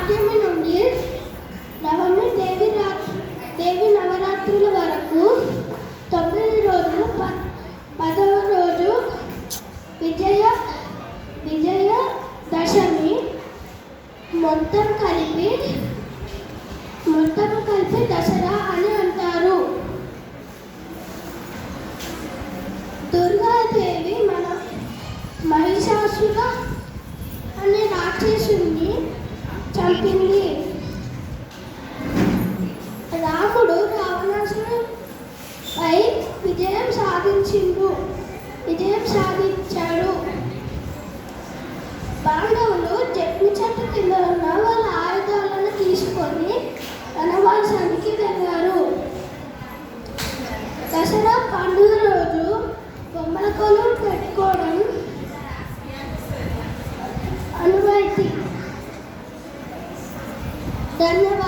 పాడ్యమి నుండి నవమి దేవి నవరాత్రుల వరకు 9 రోజులు 10వ రోజు విజయదశమి మొత్తం కలిపి దసరా అని అంటారు. దుర్గాదేవి మహిషాసుర అనే రాక్షసుని చంపింది. రాముడు రావణాసురుపై విజయం సాధించాడు. పాండవులు జమ్మి చెట్టు కింద ఉన్న వాళ్ళ ఆయుధాలను తీసుకొని వనవాసానికి వెళ్ళారు. దసరా పండుగ రోజు బొమ్మల కొలువు పెట్టుకోవడం అనువైతి. ధన్యవాదాలు.